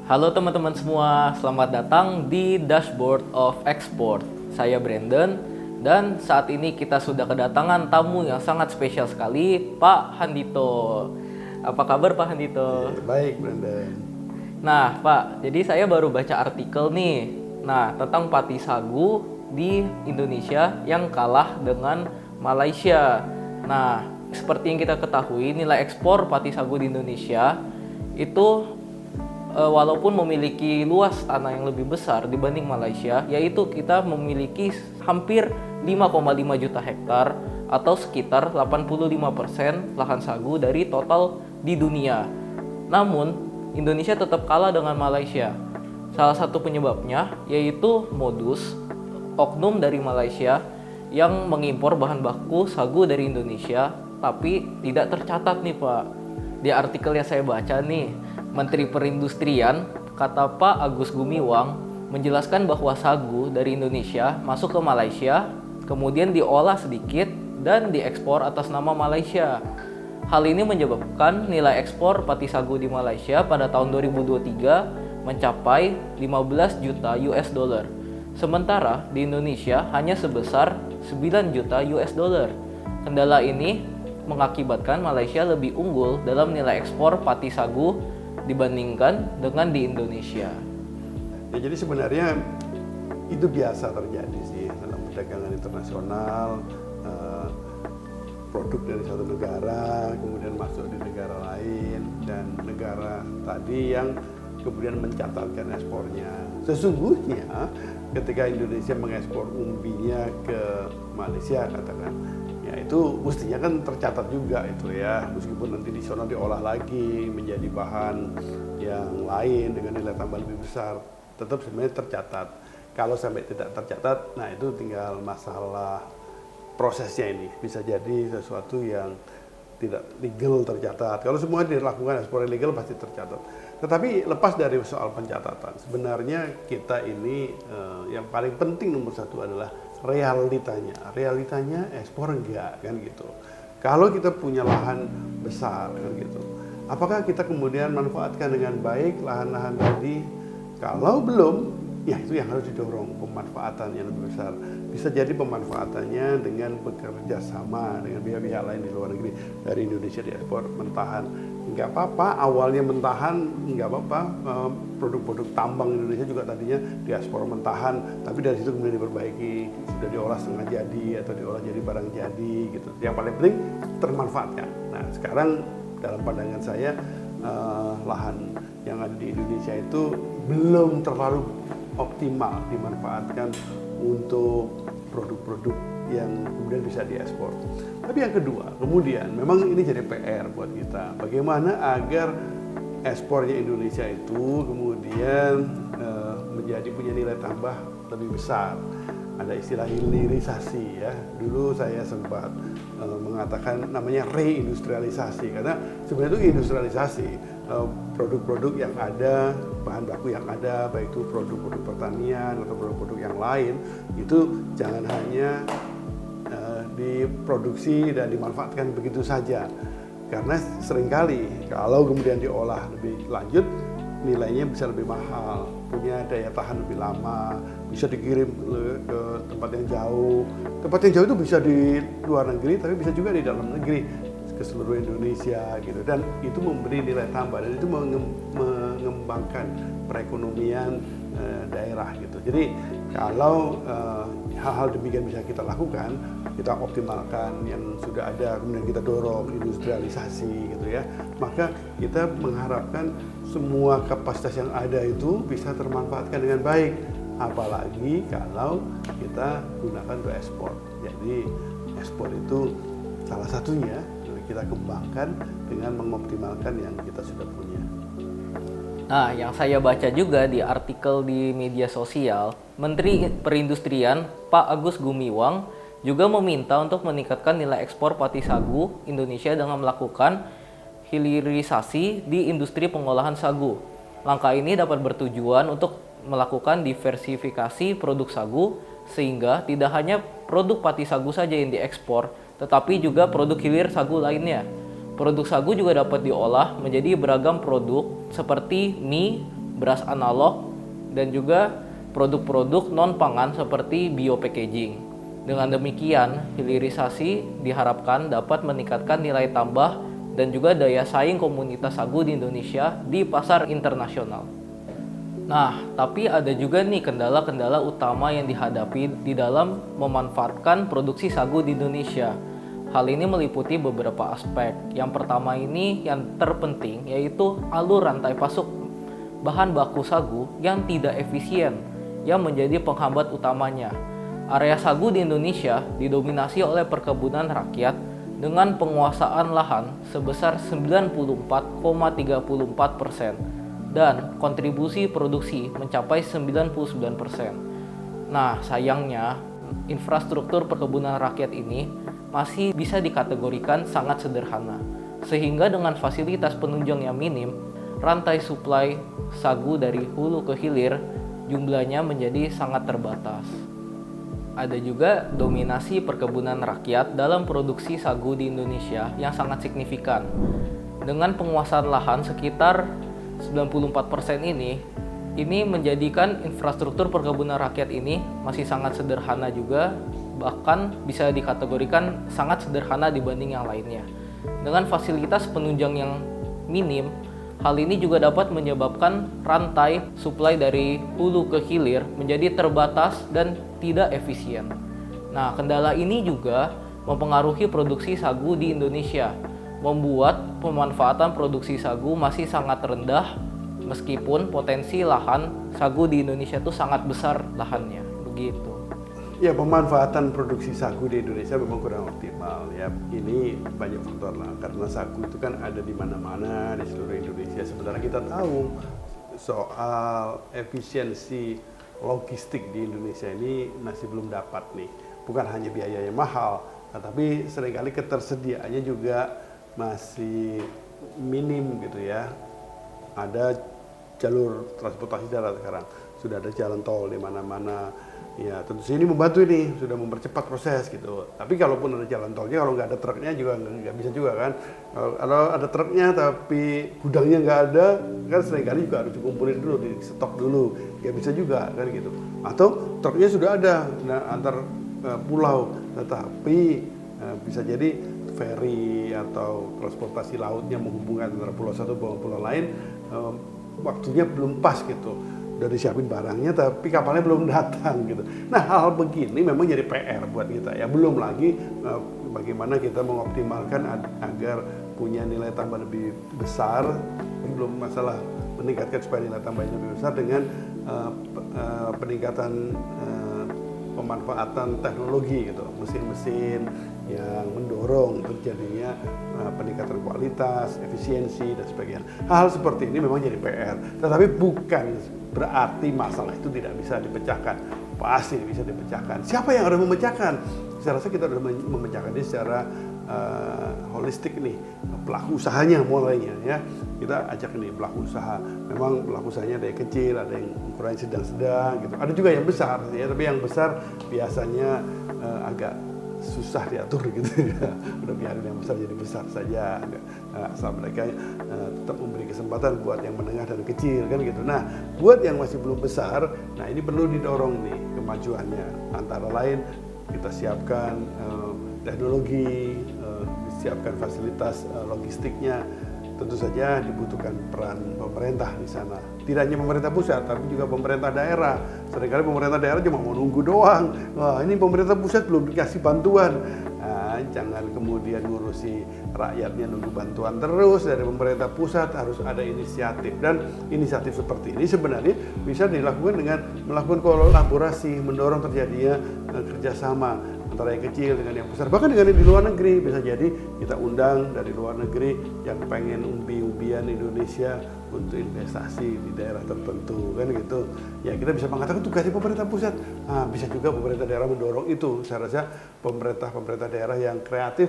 Halo teman-teman semua, selamat datang di Dashboard of Export. Saya Brandon dan saat ini kita sudah kedatangan tamu yang sangat spesial sekali, Pak Handito. Apa kabar Pak Handito? Baik, Brandon. Nah Pak, jadi saya baru baca artikel nih. Nah, tentang pati sagu di Indonesia yang kalah dengan Malaysia. Nah, seperti yang kita ketahui, nilai ekspor pati sagu di Indonesia itu walaupun memiliki luas tanah yang lebih besar dibanding Malaysia, yaitu kita memiliki hampir 5,5 juta hektar atau sekitar 85% lahan sagu dari total di dunia. Namun, Indonesia tetap kalah dengan Malaysia. Salah satu penyebabnya yaitu modus oknum dari Malaysia yang mengimpor bahan baku sagu dari Indonesia, tapi tidak tercatat nih Pak. Di artikel yang saya baca nih, Menteri Perindustrian, kata Pak Agus Gumiwang, menjelaskan bahwa sagu dari Indonesia masuk ke Malaysia, kemudian diolah sedikit dan diekspor atas nama Malaysia. Hal ini menyebabkan nilai ekspor pati sagu di Malaysia pada tahun 2023 mencapai 15 juta US dollar. Sementara di Indonesia hanya sebesar 9 juta US dollar. Kendala ini mengakibatkan Malaysia lebih unggul dalam nilai ekspor pati sagu dibandingkan dengan di Indonesia. Ya, jadi sebenarnya itu biasa terjadi sih dalam perdagangan internasional, produk dari satu negara kemudian masuk di negara lain dan negara tadi yang kemudian mencatatkan ekspornya. Sesungguhnya ketika Indonesia mengekspor umbinya ke Malaysia katakan, ya itu mestinya kan tercatat juga itu ya, meskipun nanti di sana diolah lagi menjadi bahan yang lain dengan nilai tambah lebih besar, tetap sebenarnya tercatat. Kalau sampai tidak tercatat, nah itu tinggal masalah prosesnya ini, bisa jadi sesuatu yang tidak legal tercatat. Kalau semua dilakukan ekspor ilegal pasti tercatat. Tetapi lepas dari soal pencatatan, sebenarnya kita ini yang paling penting nomor satu adalah realitanya. Realitanya ekspor enggak kan gitu. Kalau kita punya lahan besar kan gitu, apakah kita kemudian manfaatkan dengan baik lahan-lahan tadi? Kalau belum, ya itu yang harus didorong pemanfaatan yang lebih besar. Bisa jadi pemanfaatannya dengan bekerja sama dengan pihak-pihak lain di luar negeri. Dari Indonesia diekspor mentahan, nggak apa-apa. Awalnya mentahan nggak apa-apa. Produk-produk tambang Indonesia juga tadinya diekspor mentahan, tapi dari situ kemudian diperbaiki, sudah diolah setengah jadi atau diolah jadi barang jadi gitu. Yang paling penting termanfaatkan. Nah sekarang dalam pandangan saya lahan yang ada di Indonesia itu belum terlalu optimal dimanfaatkan untuk produk-produk yang kemudian bisa diekspor. Tapi yang kedua, kemudian memang ini jadi PR buat kita. Bagaimana agar ekspornya Indonesia itu kemudian menjadi punya nilai tambah lebih besar. Ada istilah hilirisasi ya. Dulu saya sempat mengatakan namanya reindustrialisasi, karena sebenarnya itu industrialisasi produk-produk yang ada, bahan baku yang ada, baik itu produk-produk pertanian atau produk-produk yang lain, itu jangan hanya diproduksi dan dimanfaatkan begitu saja. Karena seringkali kalau kemudian diolah lebih lanjut, nilainya bisa lebih mahal, punya daya tahan lebih lama, bisa dikirim ke tempat yang jauh. Tempat yang jauh itu bisa di luar negeri, tapi bisa juga di dalam negeri, ke seluruh Indonesia gitu. Dan itu memberi nilai tambah dan itu mengembangkan perekonomian daerah gitu. Jadi kalau hal-hal demikian bisa kita lakukan, kita optimalkan yang sudah ada, kemudian kita dorong industrialisasi gitu ya, maka kita mengharapkan semua kapasitas yang ada itu bisa termanfaatkan dengan baik, apalagi kalau kita gunakan untuk ekspor. Jadi ekspor itu salah satunya kita kembangkan dengan mengoptimalkan yang kita sudah punya. Nah, yang saya baca juga di artikel di media sosial, Menteri Perindustrian Pak Agus Gumiwang juga meminta untuk meningkatkan nilai ekspor pati sagu Indonesia dengan melakukan hilirisasi di industri pengolahan sagu. Langkah ini dapat bertujuan untuk melakukan diversifikasi produk sagu sehingga tidak hanya produk pati sagu saja yang diekspor, tetapi juga produk hilir sagu lainnya. Produk sagu juga dapat diolah menjadi beragam produk seperti mie, beras analog, dan juga produk-produk non-pangan seperti biopackaging. Dengan demikian, hilirisasi diharapkan dapat meningkatkan nilai tambah dan juga daya saing komunitas sagu di Indonesia di pasar internasional. Nah, tapi ada juga nih kendala-kendala utama yang dihadapi di dalam memanfaatkan produksi sagu di Indonesia. Hal ini meliputi beberapa aspek. Yang pertama ini yang terpenting yaitu alur rantai pasok bahan baku sagu yang tidak efisien yang menjadi penghambat utamanya. Area sagu di Indonesia didominasi oleh perkebunan rakyat dengan penguasaan lahan sebesar 94,34% dan kontribusi produksi mencapai 99%. Nah, sayangnya infrastruktur perkebunan rakyat ini masih bisa dikategorikan sangat sederhana. Sehingga dengan fasilitas penunjang yang minim, rantai suplai sagu dari hulu ke hilir jumlahnya menjadi sangat terbatas. Ada juga dominasi perkebunan rakyat dalam produksi sagu di Indonesia yang sangat signifikan. Dengan penguasaan lahan sekitar 94% ini menjadikan infrastruktur perkebunan rakyat ini masih sangat sederhana juga, bahkan bisa dikategorikan sangat sederhana dibanding yang lainnya. Dengan fasilitas penunjang yang minim, hal ini juga dapat menyebabkan rantai suplai dari hulu ke hilir menjadi terbatas dan tidak efisien. Nah, kendala ini juga mempengaruhi produksi sagu di Indonesia, membuat pemanfaatan produksi sagu masih sangat rendah meskipun potensi lahan sagu di Indonesia itu sangat besar lahannya, begitu. Ya, pemanfaatan produksi sagu di Indonesia memang kurang optimal ya. Ini banyak faktor lah, karena sagu itu kan ada di mana-mana di seluruh Indonesia. Sementara kita tahu soal efisiensi logistik di Indonesia ini masih belum dapat nih. Bukan hanya biayanya mahal, tetapi seringkali ketersediaannya juga masih minim gitu ya. Ada jalur transportasi darat sekarang, sudah ada jalan tol di mana-mana. Ya, tentu saja ini membantu ini, sudah mempercepat proses gitu. Tapi kalaupun ada jalan tolnya, kalau nggak ada truknya juga nggak bisa juga kan. Kalau ada truknya tapi gudangnya nggak ada, kan seringkali juga harus dikumpulin dulu, di stok dulu. Ya bisa juga kan gitu. Atau truknya sudah ada antar pulau, tetapi bisa jadi ferry atau transportasi lautnya menghubungkan antara pulau satu dengan pulau lain, waktunya belum pas gitu. Udah disiapin barangnya tapi kapalnya belum datang gitu. Nah, hal begini memang jadi PR buat kita ya. Belum lagi bagaimana kita mengoptimalkan agar punya nilai tambah lebih besar. Belum masalah meningkatkan supaya nilai tambahnya lebih besar dengan peningkatan pemanfaatan teknologi gitu, mesin-mesin yang mendorong terjadinya peningkatan kualitas, efisiensi dan sebagainya. Hal seperti ini memang jadi PR, tetapi bukan berarti masalah itu tidak bisa dipecahkan. Pasti bisa dipecahkan. Siapa yang harus memecahkan? Saya rasa kita harus memecahkan ini secara holistik nih, pelaku usahanya mulainya ya. Kita ajak nih pelaku usaha. Memang pelaku usahanya ada yang kecil, ada yang ukurannya sedang-sedang gitu. Ada juga yang besar ya, tapi yang besar biasanya agak susah diatur gitu ya. Udah biarin yang besar jadi besar saja. Asal mereka tetap memberi kesempatan buat yang menengah dan kecil kan gitu. Nah, buat yang masih belum besar, nah ini perlu didorong nih kemajuannya. Antara lain kita siapkan teknologi, disiapkan fasilitas logistiknya. Tentu saja dibutuhkan peran pemerintah di sana. Tidak hanya pemerintah pusat, tapi juga pemerintah daerah. Seringkali pemerintah daerah cuma mau nunggu doang. Wah, ini pemerintah pusat belum dikasih bantuan. Nah, jangan kemudian ngurusi rakyatnya nunggu bantuan terus dari pemerintah pusat. Harus ada inisiatif, dan inisiatif seperti ini sebenarnya bisa dilakukan dengan melakukan kolaborasi, mendorong terjadinya kerjasama antara yang kecil dengan yang besar, bahkan dengan yang di luar negeri. Bisa jadi kita undang dari luar negeri yang pengen umbi-umbian Indonesia untuk investasi di daerah tertentu kan gitu. Ya kita bisa mengatakan tugasnya pemerintah pusat. Nah, bisa juga pemerintah daerah mendorong itu. Saya rasa pemerintah daerah yang kreatif,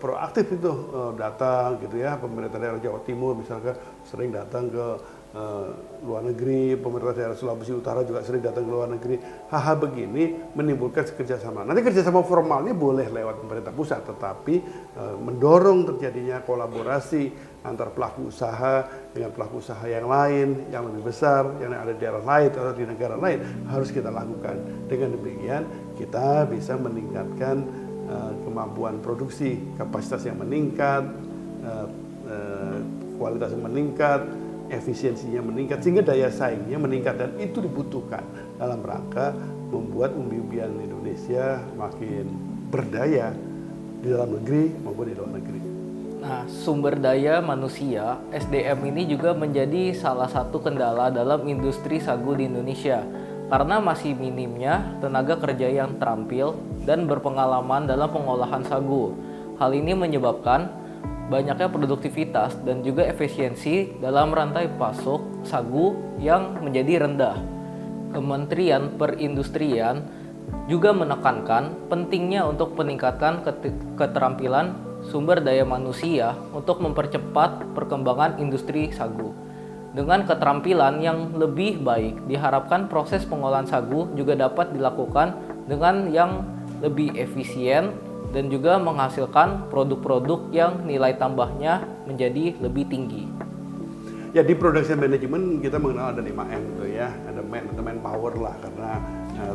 proaktif itu datang gitu ya. Pemerintah daerah Jawa Timur misalkan sering datang ke luar negeri, pemerintah daerah Sulawesi Utara juga sering datang ke luar negeri. Hal-hal begini menimbulkan kerjasama. Nanti kerjasama formalnya boleh lewat pemerintah pusat, tetapi mendorong terjadinya kolaborasi antar pelaku usaha dengan pelaku usaha yang lain, yang lebih besar, yang ada di daerah lain atau di negara lain, harus kita lakukan. Dengan demikian kita bisa meningkatkan kemampuan produksi, kapasitas yang meningkat, kualitas yang meningkat, efisiensinya meningkat, sehingga daya saingnya meningkat, dan itu dibutuhkan dalam rangka membuat umbi-umbian Indonesia makin berdaya di dalam negeri maupun di luar negeri. Nah, sumber daya manusia (SDM) ini juga menjadi salah satu kendala dalam industri sagu di Indonesia karena masih minimnya tenaga kerja yang terampil dan berpengalaman dalam pengolahan sagu. Hal ini menyebabkan banyaknya produktivitas dan juga efisiensi dalam rantai pasok sagu yang menjadi rendah. Kementerian Perindustrian juga menekankan pentingnya untuk meningkatkan keterampilan sumber daya manusia untuk mempercepat perkembangan industri sagu. Dengan keterampilan yang lebih baik, diharapkan proses pengolahan sagu juga dapat dilakukan dengan yang lebih efisien dan juga menghasilkan produk-produk yang nilai tambahnya menjadi lebih tinggi. Ya, di production management kita mengenal ada 5M tuh ya, ada manpower lah, karena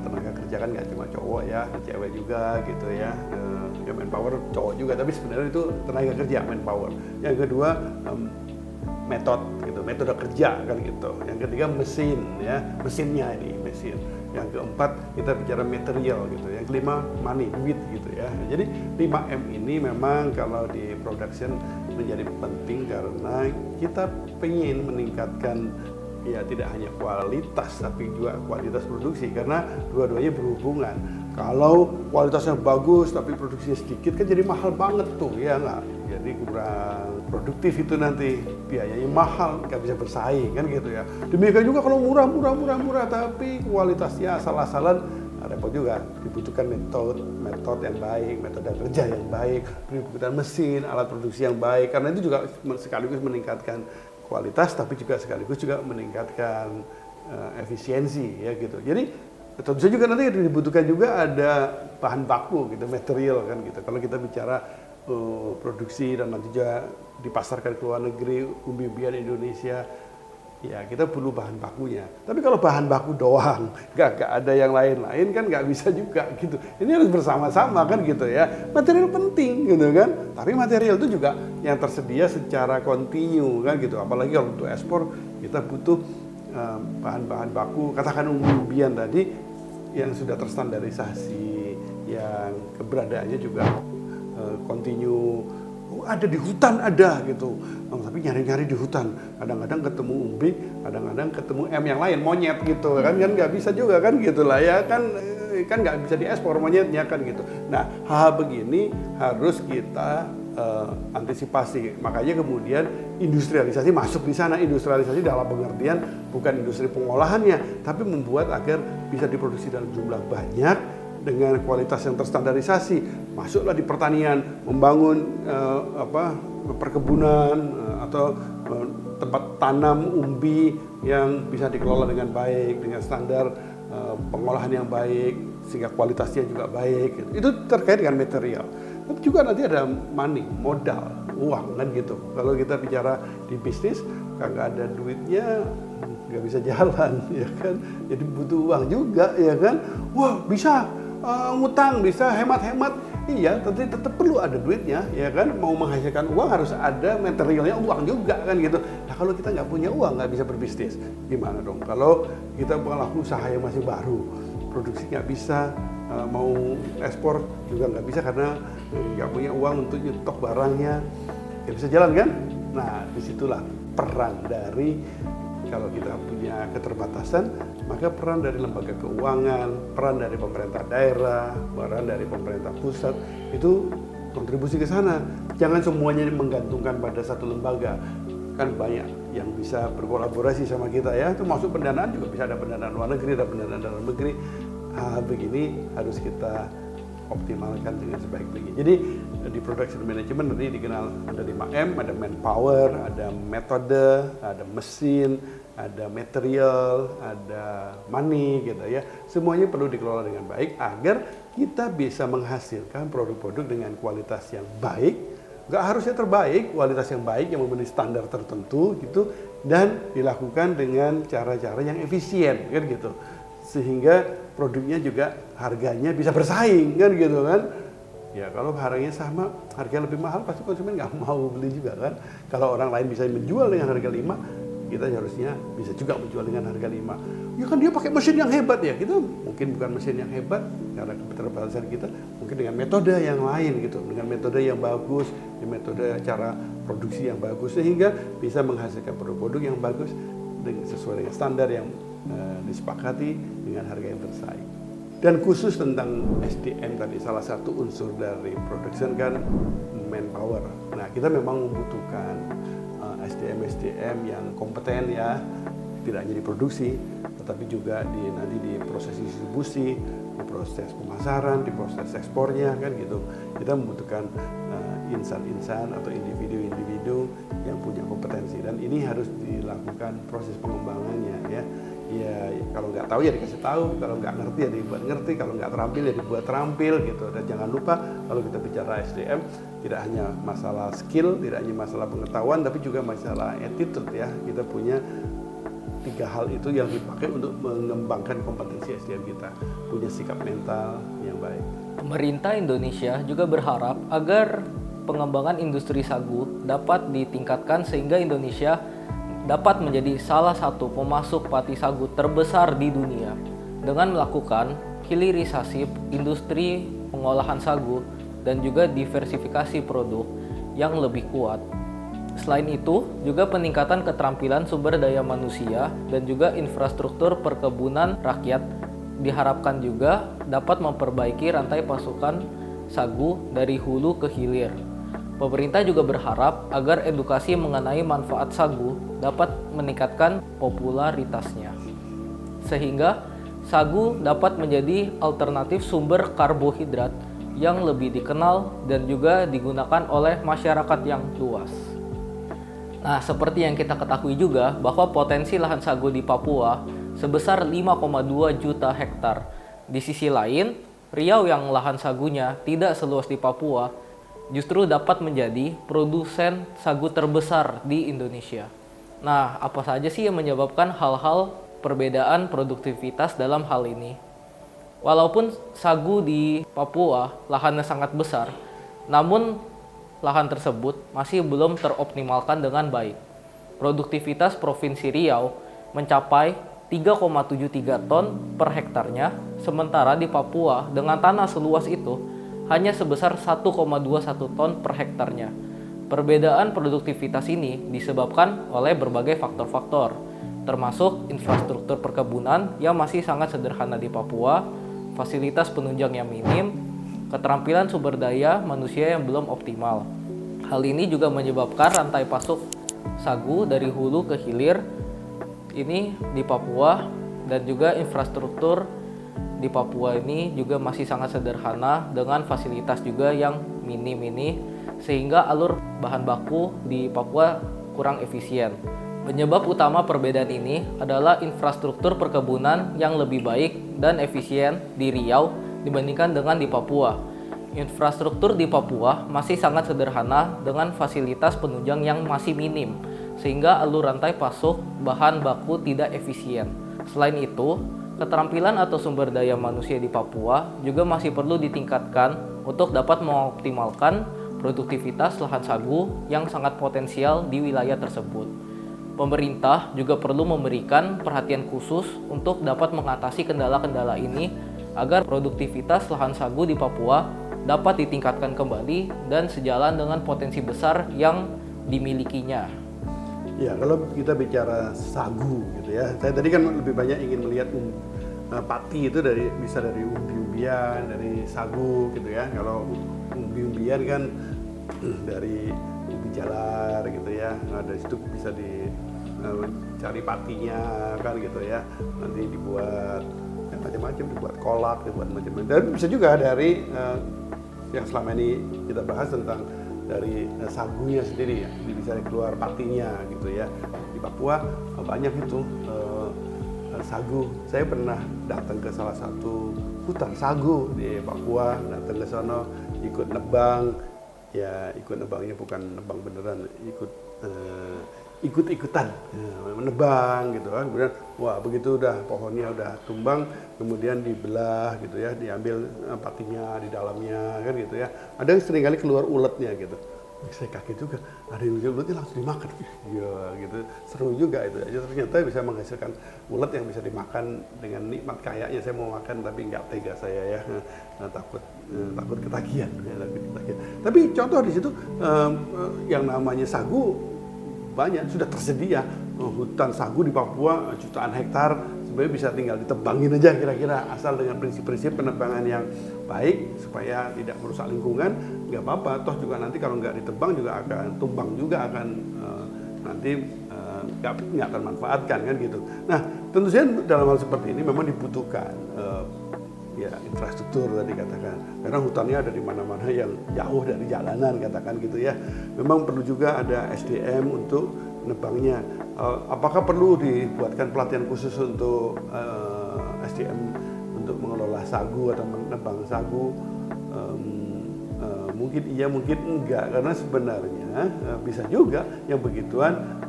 tenaga kerja kan nggak cuma cowok ya, ada cewek juga gitu ya. Ya manpower cowok juga, tapi sebenarnya itu tenaga kerja manpower. Yang kedua metode kerja kan gitu. Yang ketiga mesin ya, mesinnya ini mesin. Yang keempat kita bicara material gitu. Yang kelima money, duit gitu ya. Jadi 5M ini memang kalau di production menjadi penting karena kita pengen meningkatkan ya tidak hanya kualitas tapi juga kualitas produksi, karena dua-duanya berhubungan. Kalau kualitasnya bagus tapi produksinya sedikit kan jadi mahal banget tuh ya nggak? Jadi kurang produktif itu, nanti biayanya mahal, nggak bisa bersaing kan gitu ya. Demikian juga kalau murah tapi kualitasnya asal-asalan, repot juga. Dibutuhkan metode yang baik, metode kerja yang baik, dibutuhkan mesin, alat produksi yang baik, karena itu juga sekaligus meningkatkan kualitas tapi juga sekaligus juga meningkatkan efisiensi ya gitu. Jadi tentu saja juga nanti dibutuhkan juga ada bahan baku gitu, material kan gitu. Kalau kita bicara produksi dan nanti juga dipasarkan ke luar negeri, umbi-umbian Indonesia, ya kita perlu bahan bakunya. Tapi kalau bahan baku doang, nggak ada yang lain-lain kan nggak bisa juga gitu. Ini harus bersama-sama kan gitu ya. Material penting gitu kan. Tapi material itu juga yang tersedia secara kontinu kan gitu. Apalagi kalau untuk ekspor kita butuh bahan-bahan baku, katakan umbi-umbian tadi yang sudah terstandarisasi, yang keberadaannya juga kontinu. Ada di hutan ada gitu, tapi nyari-nyari di hutan, kadang-kadang ketemu umbi, kadang-kadang ketemu M yang lain, monyet gitu kan nggak bisa juga kan gitulah ya kan nggak bisa diekspor monyetnya kan gitu. Nah, hal begini harus kita antisipasi, makanya kemudian industrialisasi masuk di sana. Industrialisasi dalam pengertian bukan industri pengolahannya, tapi membuat agar bisa diproduksi dalam jumlah banyak dengan kualitas yang terstandarisasi. Masuklah di pertanian, membangun perkebunan atau tempat tanam umbi yang bisa dikelola dengan baik, dengan standar pengolahan yang baik, sehingga kualitasnya juga baik. Itu terkait dengan material. Tapi juga nanti ada money, modal, uang kan gitu. Kalau kita bicara di bisnis, kagak ada duitnya nggak bisa jalan ya kan. Jadi butuh uang juga ya kan. Wah, bisa ngutang, bisa hemat-hemat, iya, tapi tetap perlu ada duitnya, ya kan? Mau menghasilkan uang harus ada materialnya, uang juga kan gitu. Nah, kalau kita nggak punya uang, nggak bisa berbisnis, gimana dong? Kalau kita pelaku usaha yang masih baru, produksi nggak bisa, mau ekspor juga nggak bisa karena nggak punya uang untuk nyetok barangnya, nggak bisa jalan kan? Nah, disitulah peran dari, kalau kita punya keterbatasan, maka peran dari lembaga keuangan, peran dari pemerintah daerah, peran dari pemerintah pusat, itu kontribusi ke sana. Jangan semuanya menggantungkan pada satu lembaga. Kan banyak yang bisa berkolaborasi sama kita ya, termasuk pendanaan juga bisa, ada pendanaan luar negeri, ada pendanaan dalam negeri. Begini harus kita optimalkan dengan sebaik-baiknya. Jadi di production management nanti dikenal ada 5M, ada manpower, ada metode, ada mesin, ada material, ada money gitu ya. Semuanya perlu dikelola dengan baik agar kita bisa menghasilkan produk-produk dengan kualitas yang baik. Nggak harusnya terbaik, kualitas yang baik yang memenuhi standar tertentu gitu, dan dilakukan dengan cara-cara yang efisien kan gitu. Sehingga produknya juga harganya bisa bersaing kan gitu kan. Ya kalau harganya sama, harga lebih mahal pasti konsumen nggak mau beli juga kan. Kalau orang lain bisa menjual dengan harga 5, kita harusnya bisa juga menjual dengan harga 5. Ya kan dia pakai mesin yang hebat ya, kita mungkin bukan mesin yang hebat karena keterbatasan kita, mungkin dengan metode yang lain gitu, dengan metode yang bagus, dengan metode cara produksi yang bagus, sehingga bisa menghasilkan produk-produk yang bagus sesuai dengan standar yang disepakati dengan harga yang bersaing. Dan khusus tentang SDM tadi, salah satu unsur dari production kan manpower. Nah kita memang membutuhkan SDM yang kompeten ya, tidak hanya di produksi, tetapi juga nanti di proses distribusi, di proses pemasaran, di proses ekspornya kan gitu. Kita membutuhkan insan-insan atau individu-individu yang punya kompetensi, dan ini harus dilakukan proses pengembangannya ya. Ya kalau nggak tahu ya dikasih tahu, kalau nggak ngerti ya dibuat ngerti, kalau nggak terampil ya dibuat terampil gitu. Dan jangan lupa kalau kita bicara SDM, tidak hanya masalah skill, tidak hanya masalah pengetahuan, tapi juga masalah attitude ya. Kita punya 3 hal itu yang dipakai untuk mengembangkan kompetensi SDM kita, punya sikap mental yang baik. Pemerintah Indonesia juga berharap agar pengembangan industri sagu dapat ditingkatkan sehingga Indonesia dapat menjadi salah satu pemasok pati sagu terbesar di dunia dengan melakukan hilirisasi industri pengolahan sagu dan juga diversifikasi produk yang lebih kuat. Selain itu, juga peningkatan keterampilan sumber daya manusia dan juga infrastruktur perkebunan rakyat diharapkan juga dapat memperbaiki rantai pasokan sagu dari hulu ke hilir. Pemerintah juga berharap agar edukasi mengenai manfaat sagu dapat meningkatkan popularitasnya, sehingga sagu dapat menjadi alternatif sumber karbohidrat yang lebih dikenal dan juga digunakan oleh masyarakat yang luas. Nah, seperti yang kita ketahui juga bahwa potensi lahan sagu di Papua sebesar 5,2 juta hektar. Di sisi lain, Riau yang lahan sagunya tidak seluas di Papua justru dapat menjadi produsen sagu terbesar di Indonesia. Nah, apa saja sih yang menyebabkan hal-hal perbedaan produktivitas dalam hal ini? Walaupun sagu di Papua lahannya sangat besar, namun lahan tersebut masih belum teroptimalkan dengan baik. Produktivitas Provinsi Riau mencapai 3,73 ton per hektarnya, sementara di Papua dengan tanah seluas itu hanya sebesar 1,21 ton per hektarnya. Perbedaan produktivitas ini disebabkan oleh berbagai faktor-faktor, termasuk infrastruktur perkebunan yang masih sangat sederhana di Papua, fasilitas penunjang yang minim, keterampilan sumber daya manusia yang belum optimal. Hal ini juga menyebabkan rantai pasok sagu dari hulu ke hilir ini di Papua, dan juga infrastruktur di Papua ini juga masih sangat sederhana dengan fasilitas juga yang minim ini, sehingga alur bahan baku di Papua kurang efisien. Penyebab utama perbedaan ini adalah infrastruktur perkebunan yang lebih baik dan efisien di Riau dibandingkan dengan di Papua. Infrastruktur di Papua masih sangat sederhana dengan fasilitas penunjang yang masih minim, sehingga alur rantai pasok bahan baku tidak efisien. Selain itu, keterampilan atau sumber daya manusia di Papua juga masih perlu ditingkatkan untuk dapat mengoptimalkan produktivitas lahan sagu yang sangat potensial di wilayah tersebut. Pemerintah juga perlu memberikan perhatian khusus untuk dapat mengatasi kendala-kendala ini agar produktivitas lahan sagu di Papua dapat ditingkatkan kembali dan sejalan dengan potensi besar yang dimilikinya. Ya, kalau kita bicara sagu gitu ya, saya tadi kan lebih banyak ingin melihat pati itu bisa dari umbi-umbian, dari sagu gitu ya. Kalau umbi-umbian kan dari ubi jalar gitu ya. Nah, dari situ bisa dicari patinya kan gitu ya. Nanti dibuat macam-macam, dibuat kolak, dibuat macam-macam. Dan bisa juga dari yang selama ini kita bahas tentang dari sagunya sendiri ya, bisa keluar patinya gitu ya. Di Papua banyak itu sagu. Saya pernah datang ke salah satu hutan sagu di Papua, datang ke sana ikut nebang, ya ikut nebangnya bukan nebang beneran, ikut-ikutan menebang gitu kan. Kemudian wah begitu udah pohonnya udah tumbang, kemudian dibelah gitu ya, diambil patinya di dalamnya kan gitu ya. Ada yang seringkali keluar uletnya gitu. Saya kaget juga, ada yang uletnya langsung dimakan. Iya gitu, seru juga itu. Ternyata bisa menghasilkan ulet yang bisa dimakan dengan nikmat. Kayaknya saya mau makan tapi nggak tega saya ya, takut ketagihan. Tapi contoh di situ yang namanya sagu banyak sudah tersedia. Hutan sagu di Papua jutaan hektar sebenarnya bisa tinggal ditebangin aja kira-kira, asal dengan prinsip-prinsip penebangan yang baik supaya tidak merusak lingkungan. Nggak apa-apa, toh juga nanti kalau nggak ditebang juga akan tumbang juga, akan nanti nggak termanfaatkan kan gitu. Nah tentu saja dalam hal seperti ini memang dibutuhkan ya infrastruktur tadi katakan, karena hutannya ada di mana-mana yang jauh dari jalanan katakan gitu ya. Memang perlu juga ada SDM untuk nebangnya. Apakah perlu dibuatkan pelatihan khusus untuk SDM untuk mengelola sagu atau menebang sagu? Mungkin iya, mungkin enggak, karena sebenarnya bisa juga yang begituan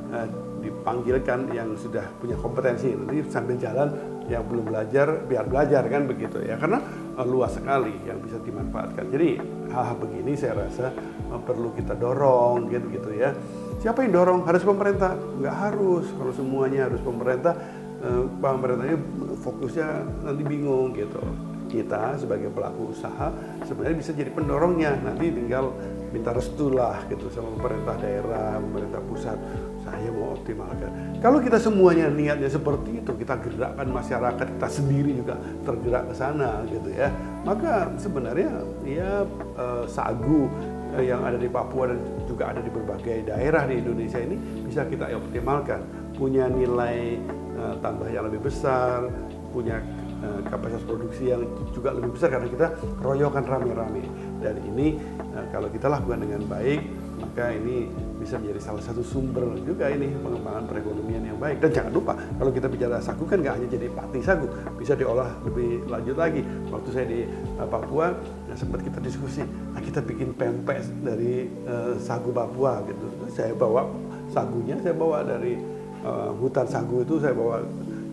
dipanggilkan yang sudah punya kompetensi, nanti sambil jalan yang belum belajar biar belajar kan begitu ya, karena luas sekali yang bisa dimanfaatkan. Jadi hal-hal begini saya rasa perlu kita dorong gitu ya. Siapa yang dorong? Harus pemerintah? Nggak harus. Kalau semuanya harus pemerintah, pemerintahnya fokusnya nanti bingung gitu. Kita sebagai pelaku usaha sebenarnya bisa jadi pendorongnya, nanti tinggal minta restu lah gitu sama pemerintah daerah, pemerintah pusat. Saya mau optimalkan. Kalau kita semuanya niatnya seperti itu, kita gerakkan masyarakat, kita sendiri juga tergerak ke sana gitu ya, maka sebenarnya ya sagu yang ada di Papua dan juga ada di berbagai daerah di Indonesia ini bisa kita optimalkan, punya nilai tambah yang lebih besar, punya kapasitas produksi yang juga lebih besar karena kita royokan rame-rame. Dan ini kalau kita lakukan dengan baik, maka ini bisa menjadi salah satu sumber juga ini pengembangan perekonomian yang baik. Dan jangan lupa kalau kita bicara sagu kan nggak hanya jadi pati sagu, bisa diolah lebih lanjut lagi. Waktu saya di Papua sempat kita diskusi, kita bikin pempek dari sagu Papua gitu. Saya bawa sagunya, saya bawa dari hutan sagu itu, saya bawa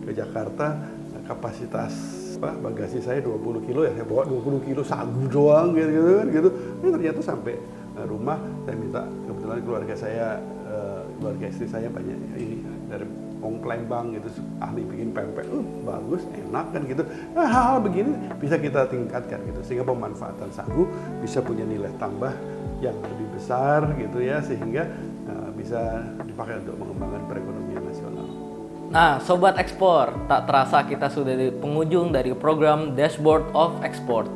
ke Jakarta. Kapasitas bagasi saya 20 kilo ya, saya bawa 20 kilo sagu doang gitu. Ini ternyata sampai rumah saya minta, kebetulan keluarga saya, keluarga istri saya banyak ini dari Palembang gitu, ahli bikin pempek, bagus, enak kan gitu. Nah, hal-hal begini bisa kita tingkatkan gitu, sehingga pemanfaatan sagu bisa punya nilai tambah yang lebih besar gitu ya, sehingga bisa dipakai untuk mengembangkan perekonomian nasional. Nah, Sobat Ekspor, tak terasa kita sudah di penghujung dari program Dashboard of Export.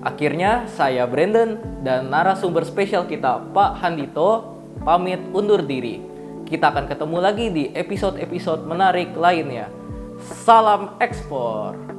Akhirnya, saya Brandon dan narasumber spesial kita, Pak Handito, pamit undur diri. Kita akan ketemu lagi di episode-episode menarik lainnya. Salam ekspor!